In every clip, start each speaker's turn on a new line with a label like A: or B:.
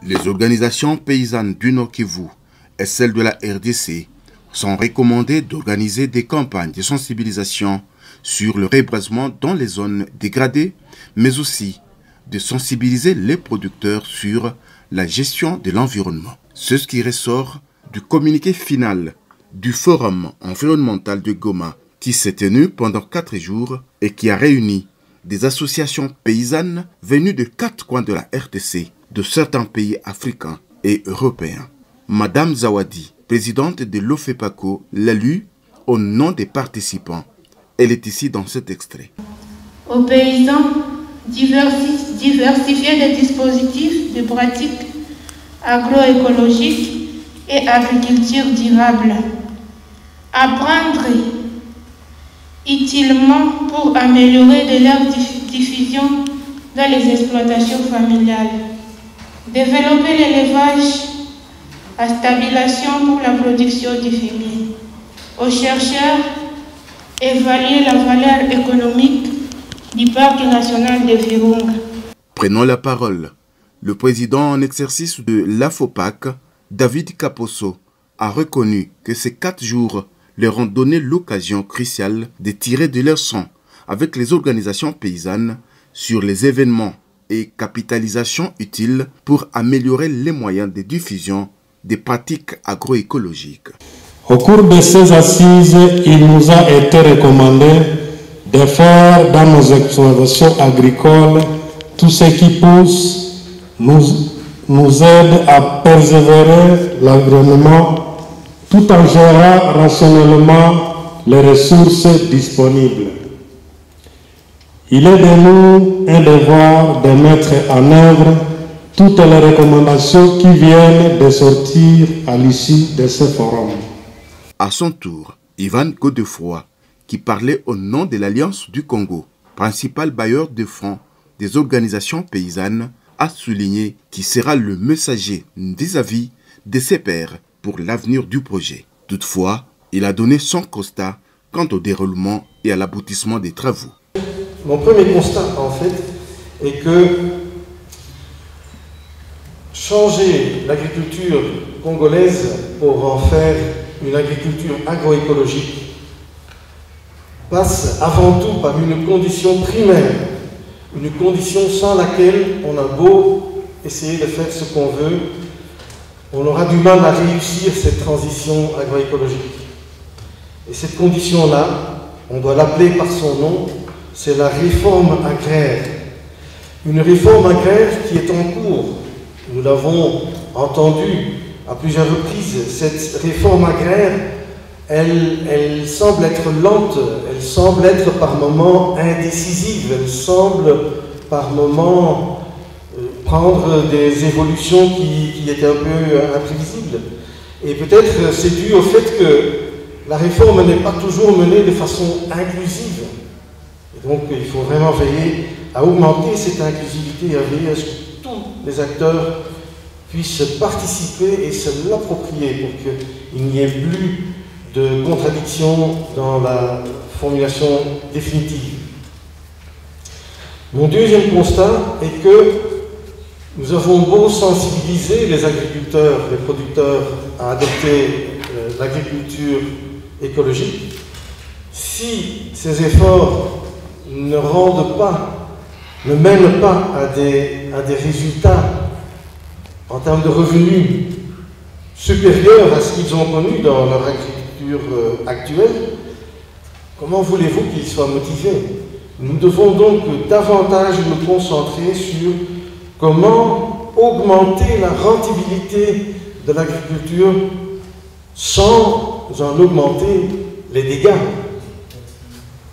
A: Les organisations paysannes du Nord Kivu et celles de la RDC sont recommandées d'organiser des campagnes de sensibilisation sur le reboisement dans les zones dégradées, mais aussi de sensibiliser les producteurs sur la gestion de l'environnement. C'est ce qui ressort du communiqué final du Forum environnemental de Goma qui s'est tenu pendant 4 jours et qui a réuni des associations paysannes venues de 4 coins de la RDC, de certains pays africains et européens. Madame Zawadi, présidente de l'OFEPACO, l'a lu au nom des participants. Elle est ici dans cet extrait.
B: Aux paysans, diversifier les dispositifs de pratiques agroécologiques et agriculture durable. Apprendre utilement pour améliorer de leur diffusion dans les exploitations familiales. Développer l'élevage à stabilisation pour la production du fumier. Aux chercheurs, évaluer la valeur économique du parc national de Virunga.
A: Prenons la parole. Le président en exercice de l'AFOPAC, David Kaposo, a reconnu que ces 4 jours leur ont donné l'occasion cruciale de tirer de leur sang avec les organisations paysannes sur les événements et capitalisations utiles pour améliorer les moyens de diffusion des pratiques agroécologiques.
C: Au cours de ces assises, il nous a été recommandé de faire dans nos exploitations agricoles tout ce qui pousse, nous aide à persévérer l'environnement tout en gérant rationnellement les ressources disponibles. Il est de nous un devoir de mettre en œuvre toutes les recommandations qui viennent de sortir à l'issue de ce forum.
A: À son tour, Ivan Godefroy, qui parlait au nom de l'Alliance du Congo, principal bailleur de fonds des organisations paysannes, a souligné qu'il sera le messager des avis de ses pairs pour l'avenir du projet. Toutefois, il a donné son constat quant au déroulement et à l'aboutissement des travaux.
D: Mon premier constat, en fait, est que changer l'agriculture congolaise pour en faire une agriculture agroécologique passe avant tout par une condition primaire, une condition sans laquelle on a beau essayer de faire ce qu'on veut, on aura du mal à réussir cette transition agroécologique. Et cette condition-là, on doit l'appeler par son nom, c'est la réforme agraire. Une réforme agraire qui est en cours. Nous l'avons entendu à plusieurs reprises. Cette réforme agraire, elle semble être lente, elle semble être par moments indécisive, elle semble par moments prendre des évolutions qui étaient un peu imprévisibles. Et peut-être c'est dû au fait que la réforme n'est pas toujours menée de façon inclusive. Et donc il faut vraiment veiller à augmenter cette inclusivité, à veiller à ce que tous les acteurs puissent participer et se l'approprier pour qu'il n'y ait plus de contradictions dans la formulation définitive. Mon deuxième constat est que nous avons beau sensibiliser les agriculteurs, les producteurs à adopter l'agriculture écologique, si ces efforts ne rendent pas, ne mènent pas à des résultats en termes de revenus supérieurs à ce qu'ils ont connu dans leur agriculture actuelle, comment voulez-vous qu'ils soient motivés? Nous devons donc davantage nous concentrer sur comment augmenter la rentabilité de l'agriculture sans en augmenter les dégâts.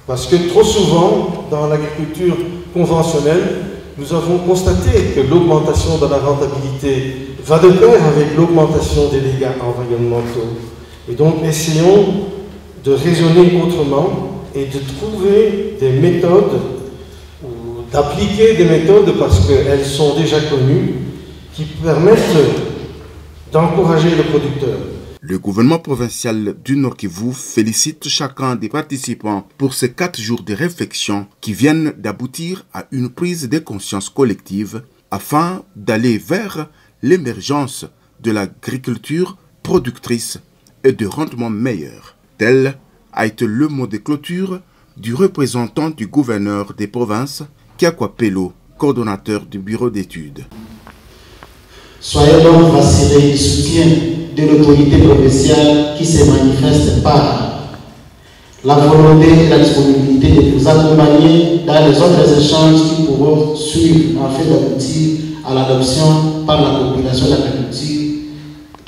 D: Parce que trop souvent, dans l'agriculture conventionnelle, nous avons constaté que l'augmentation de la rentabilité va de pair avec l'augmentation des dégâts environnementaux. Et donc, essayons de raisonner autrement et de trouver des méthodes ou d'appliquer des méthodes, parce qu'elles sont déjà connues, qui permettent d'encourager le producteur.
A: Le gouvernement provincial du Nord Kivu félicite chacun des participants pour ces 4 jours de réflexion qui viennent d'aboutir à une prise de conscience collective afin d'aller vers l'émergence de l'agriculture productrice et de rendements meilleurs. Tel a été le mot de clôture du représentant du gouverneur des provinces, Kiakwa Pello, coordonnateur du bureau d'études.
E: Soyez donc rassurés du soutien de l'autorité provinciale qui se manifeste par la volonté et la disponibilité de vous accompagner dans les autres échanges qui pourront suivre afin d'aboutir à l'adoption par la population d'agriculture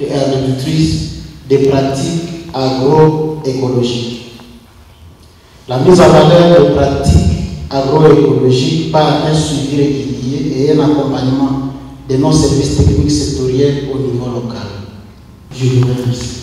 E: et agricultrice des pratiques agroécologiques. La mise en valeur de pratiques agroécologiques par un suivi régulier et un accompagnement de nos services techniques sectoriels au niveau local. Je vous remercie.